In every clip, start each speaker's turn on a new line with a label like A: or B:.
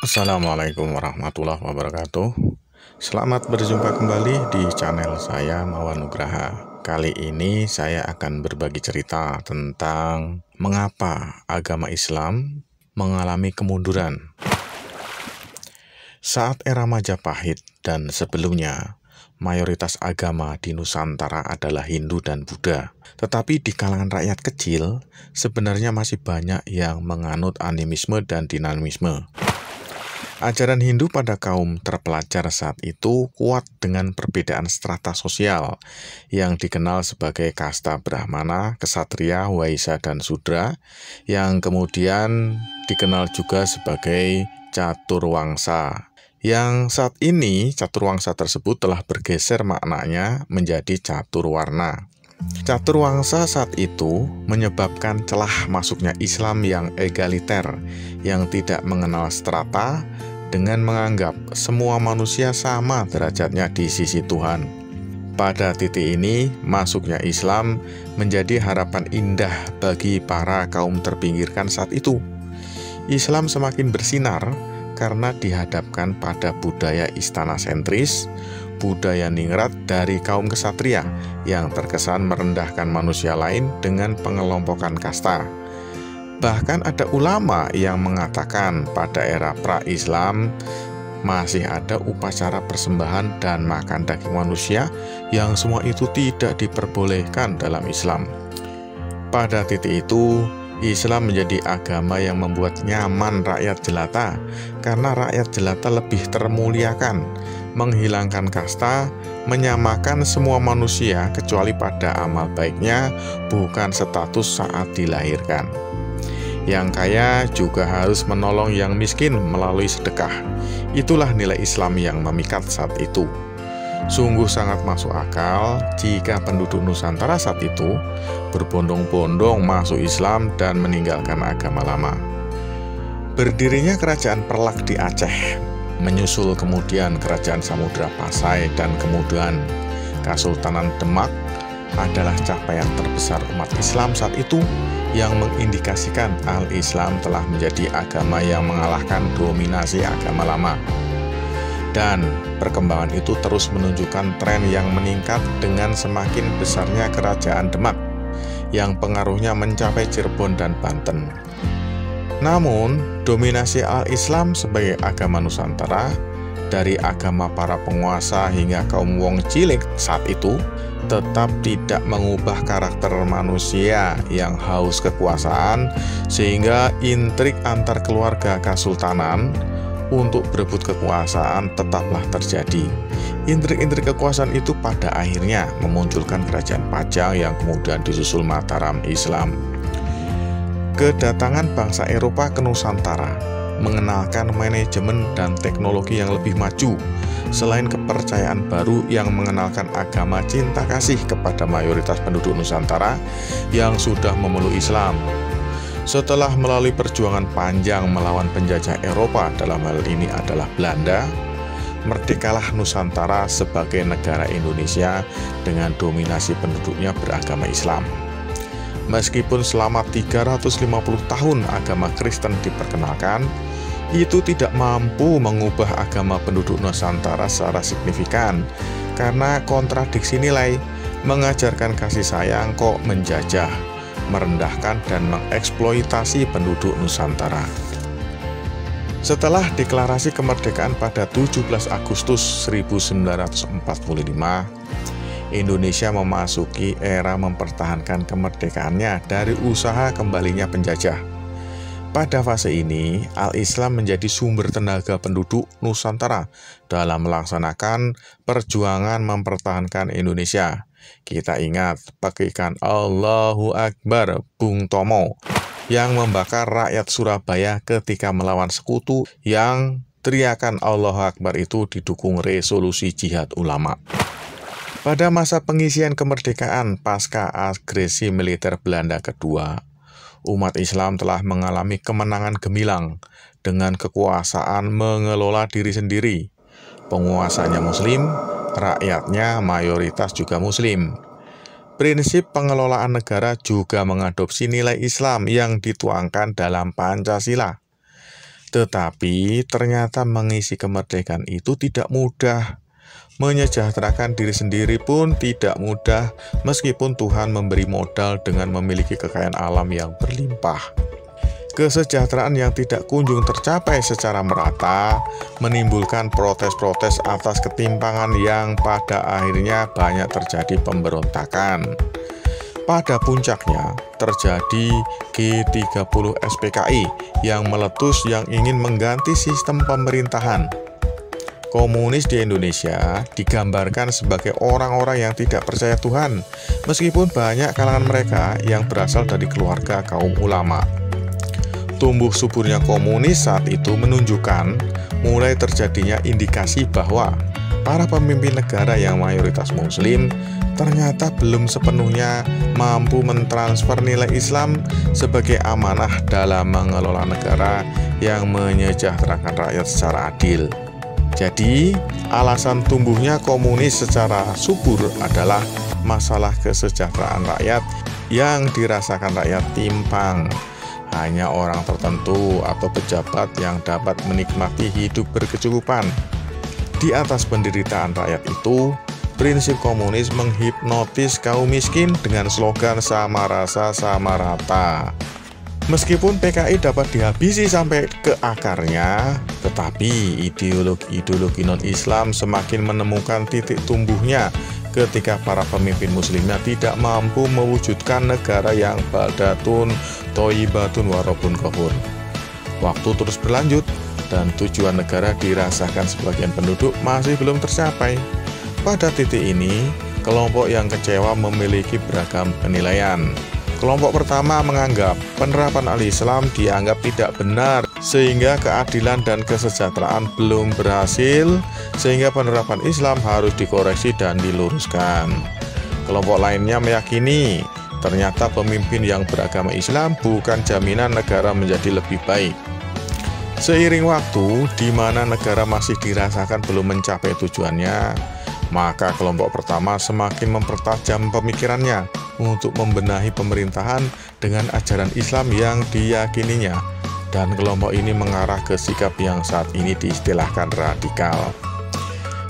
A: Assalamualaikum warahmatullahi wabarakatuh. Selamat berjumpa kembali di channel saya Mawanugraha. Kali ini saya akan berbagi cerita tentang mengapa agama Islam mengalami kemunduran. Saat era Majapahit dan sebelumnya, mayoritas agama di Nusantara adalah Hindu dan Buddha. Tetapi di kalangan rakyat kecil, sebenarnya masih banyak yang menganut animisme dan dinamisme. Ajaran Hindu pada kaum terpelajar saat itu kuat dengan perbedaan strata sosial yang dikenal sebagai kasta Brahmana, Ksatria, Waisya, dan Sudra, yang kemudian dikenal juga sebagai Caturwangsa. Yang saat ini Caturwangsa tersebut telah bergeser maknanya menjadi Caturwarna. Caturwangsa saat itu menyebabkan celah masuknya Islam yang egaliter, yang tidak mengenal strata, dengan menganggap semua manusia sama derajatnya di sisi Tuhan. Pada titik ini, masuknya Islam menjadi harapan indah bagi para kaum terpinggirkan saat itu. Islam semakin bersinar karena dihadapkan pada budaya istana sentris, budaya ningrat dari kaum ksatria yang terkesan merendahkan manusia lain dengan pengelompokan kasta. Bahkan ada ulama yang mengatakan pada era pra-Islam masih ada upacara persembahan dan makan daging manusia yang semua itu tidak diperbolehkan dalam Islam. Pada titik itu, Islam menjadi agama yang membuat nyaman rakyat jelata karena rakyat jelata lebih termuliakan, menghilangkan kasta, menyamakan semua manusia kecuali pada amal baiknya, bukan status saat dilahirkan. Yang kaya juga harus menolong yang miskin melalui sedekah. Itulah nilai Islam yang memikat saat itu. Sungguh sangat masuk akal jika penduduk Nusantara saat itu berbondong-bondong masuk Islam dan meninggalkan agama lama. Berdirinya Kerajaan Perlak di Aceh, menyusul kemudian Kerajaan Samudra Pasai dan kemudian Kesultanan Demak adalah capaian terbesar umat Islam saat itu yang mengindikasikan Al-Islam telah menjadi agama yang mengalahkan dominasi agama lama. Dan perkembangan itu terus menunjukkan tren yang meningkat dengan semakin besarnya Kerajaan Demak yang pengaruhnya mencapai Cirebon dan Banten. Namun, dominasi Al-Islam sebagai agama Nusantara dari agama para penguasa hingga kaum wong cilik saat itu tetap tidak mengubah karakter manusia yang haus kekuasaan, sehingga intrik antar keluarga kesultanan untuk berebut kekuasaan tetaplah terjadi. Intrik-intrik kekuasaan itu pada akhirnya memunculkan Kerajaan Pajang yang kemudian disusul Mataram Islam. Kedatangan bangsa Eropa ke Nusantara mengenalkan manajemen dan teknologi yang lebih maju, selain kepercayaan baru yang mengenalkan agama cinta kasih kepada mayoritas penduduk Nusantara yang sudah memeluk Islam. Setelah melalui perjuangan panjang melawan penjajah Eropa, dalam hal ini adalah Belanda, merdekalah Nusantara sebagai negara Indonesia dengan dominasi penduduknya beragama Islam. Meskipun selama 350 tahun agama Kristen diperkenalkan, itu tidak mampu mengubah agama penduduk Nusantara secara signifikan karena kontradiksi nilai, mengajarkan kasih sayang kok menjajah, merendahkan dan mengeksploitasi penduduk Nusantara. Setelah deklarasi kemerdekaan pada 17 Agustus 1945, Indonesia memasuki era mempertahankan kemerdekaannya dari usaha kembalinya penjajah. Pada fase ini, Al-Islam menjadi sumber tenaga penduduk Nusantara dalam melaksanakan perjuangan mempertahankan Indonesia. Kita ingat pakikan Allahu Akbar Bung Tomo yang membakar rakyat Surabaya ketika melawan sekutu, yang teriakan Allahu Akbar itu didukung resolusi jihad ulama. Pada masa pengisian kemerdekaan pasca agresi militer Belanda kedua, umat Islam telah mengalami kemenangan gemilang dengan kekuasaan mengelola diri sendiri. Penguasanya Muslim, rakyatnya mayoritas juga Muslim. Prinsip pengelolaan negara juga mengadopsi nilai Islam yang dituangkan dalam Pancasila. Tetapi ternyata mengisi kemerdekaan itu tidak mudah. Menyejahterakan diri sendiri pun tidak mudah, meskipun Tuhan memberi modal dengan memiliki kekayaan alam yang berlimpah. Kesejahteraan yang tidak kunjung tercapai secara merata menimbulkan protes-protes atas ketimpangan yang pada akhirnya banyak terjadi pemberontakan. Pada puncaknya terjadi G30 SPKI yang meletus yang ingin mengganti sistem pemerintahan. Komunis di Indonesia digambarkan sebagai orang-orang yang tidak percaya Tuhan, meskipun banyak kalangan mereka yang berasal dari keluarga kaum ulama. Tumbuh suburnya komunis saat itu menunjukkan mulai terjadinya indikasi bahwa para pemimpin negara yang mayoritas muslim ternyata belum sepenuhnya mampu mentransfer nilai Islam sebagai amanah dalam mengelola negara yang menyejahterakan rakyat secara adil. Jadi, alasan tumbuhnya komunis secara subur adalah masalah kesejahteraan rakyat yang dirasakan rakyat timpang. Hanya orang tertentu atau pejabat yang dapat menikmati hidup berkecukupan. Di atas penderitaan rakyat itu, prinsip komunis menghipnotis kaum miskin dengan slogan sama rasa sama rata. Meskipun PKI dapat dihabisi sampai ke akarnya, tetapi ideologi-ideologi non-Islam semakin menemukan titik tumbuhnya ketika para pemimpin muslimnya tidak mampu mewujudkan negara yang baldatun, toyibatun, warobun kafur. Waktu terus berlanjut dan tujuan negara dirasakan sebagian penduduk masih belum tercapai. Pada titik ini, kelompok yang kecewa memiliki beragam penilaian. Kelompok pertama menganggap penerapan al-Islam dianggap tidak benar, sehingga keadilan dan kesejahteraan belum berhasil, sehingga penerapan Islam harus dikoreksi dan diluruskan. Kelompok lainnya meyakini ternyata pemimpin yang beragama Islam bukan jaminan negara menjadi lebih baik. Seiring waktu, di mana negara masih dirasakan belum mencapai tujuannya, maka kelompok pertama semakin mempertajam pemikirannya untuk membenahi pemerintahan dengan ajaran Islam yang diyakininya, dan kelompok ini mengarah ke sikap yang saat ini diistilahkan radikal.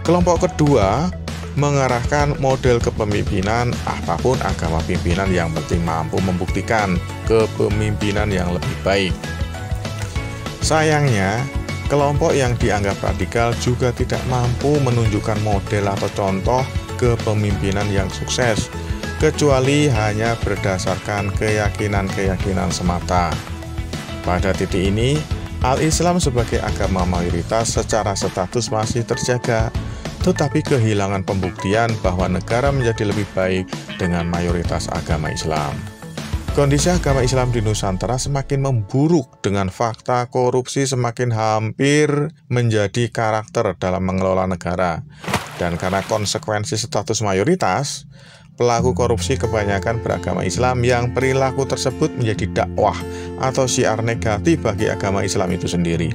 A: Kelompok kedua mengarahkan model kepemimpinan, apapun agama pimpinan yang penting mampu membuktikan kepemimpinan yang lebih baik. Sayangnya, kelompok yang dianggap radikal juga tidak mampu menunjukkan model atau contoh kepemimpinan yang sukses, kecuali hanya berdasarkan keyakinan-keyakinan semata. Pada titik ini, al-Islam sebagai agama mayoritas secara status masih terjaga, tetapi kehilangan pembuktian bahwa negara menjadi lebih baik dengan mayoritas agama Islam. Kondisi agama Islam di Nusantara semakin memburuk dengan fakta korupsi semakin hampir menjadi karakter dalam mengelola negara. Dan karena konsekuensi status mayoritas, pelaku korupsi kebanyakan beragama Islam yang perilaku tersebut menjadi dakwah atau syiar negatif bagi agama Islam itu sendiri.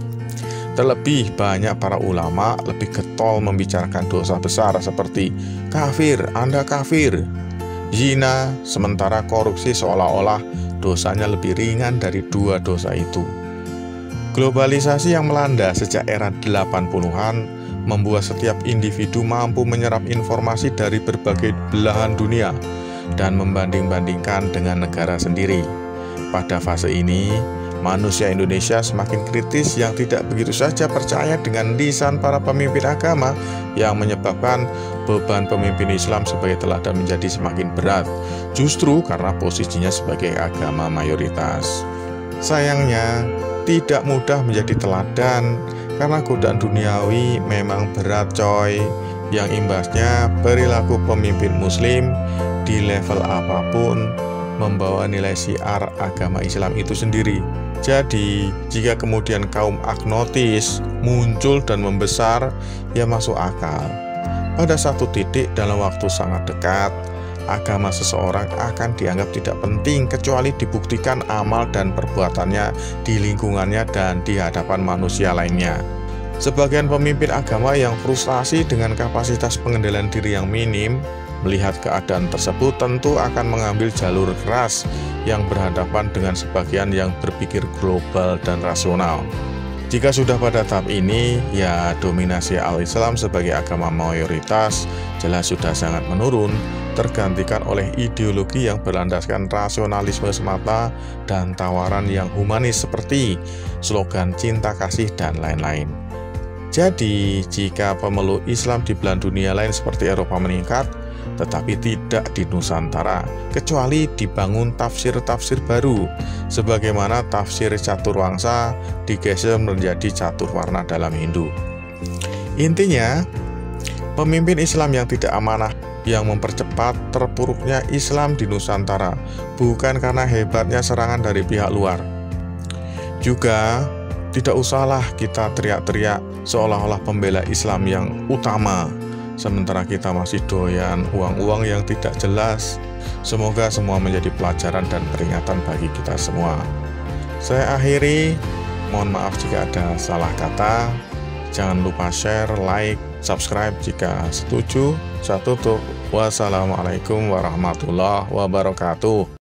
A: Terlebih banyak para ulama lebih getol membicarakan dosa besar seperti kafir, Anda kafir, zina, sementara korupsi seolah-olah dosanya lebih ringan dari dua dosa itu. Globalisasi yang melanda sejak era 80-an membuat setiap individu mampu menyerap informasi dari berbagai belahan dunia dan membanding-bandingkan dengan negara sendiri. Pada fase ini, manusia Indonesia semakin kritis yang tidak begitu saja percaya dengan lisan para pemimpin agama yang menyebabkan beban pemimpin Islam sebagai teladan menjadi semakin berat, justru karena posisinya sebagai agama mayoritas. Sayangnya, tidak mudah menjadi teladan karena godaan duniawi memang berat coy, yang imbasnya perilaku pemimpin muslim di level apapun membawa nilai syiar agama Islam itu sendiri. Jadi, jika kemudian kaum agnotis muncul dan membesar, ya masuk akal. Pada satu titik dalam waktu sangat dekat, agama seseorang akan dianggap tidak penting kecuali dibuktikan amal dan perbuatannya di lingkungannya dan di hadapan manusia lainnya. Sebagian pemimpin agama yang frustasi dengan kapasitas pengendalian diri yang minim, melihat keadaan tersebut tentu akan mengambil jalur keras yang berhadapan dengan sebagian yang berpikir global dan rasional. Jika sudah pada tahap ini, ya dominasi al-Islam sebagai agama mayoritas jelas sudah sangat menurun, tergantikan oleh ideologi yang berlandaskan rasionalisme semata dan tawaran yang humanis seperti slogan cinta kasih dan lain-lain. Jadi, jika pemeluk Islam di belahan dunia lain seperti Eropa meningkat, tetapi tidak di Nusantara, kecuali dibangun tafsir-tafsir baru, sebagaimana tafsir caturwangsa digeser menjadi caturwarna dalam Hindu. Intinya, pemimpin Islam yang tidak amanah yang mempercepat terpuruknya Islam di Nusantara, bukan karena hebatnya serangan dari pihak luar. Juga, tidak usahlah kita teriak-teriak seolah-olah pembela Islam yang utama, sementara kita masih doyan uang-uang yang tidak jelas. Semoga semua menjadi pelajaran dan peringatan bagi kita semua. Saya akhiri, mohon maaf jika ada salah kata. Jangan lupa share, like, subscribe jika setuju. Saya tutup. Wassalamualaikum warahmatullahi wabarakatuh.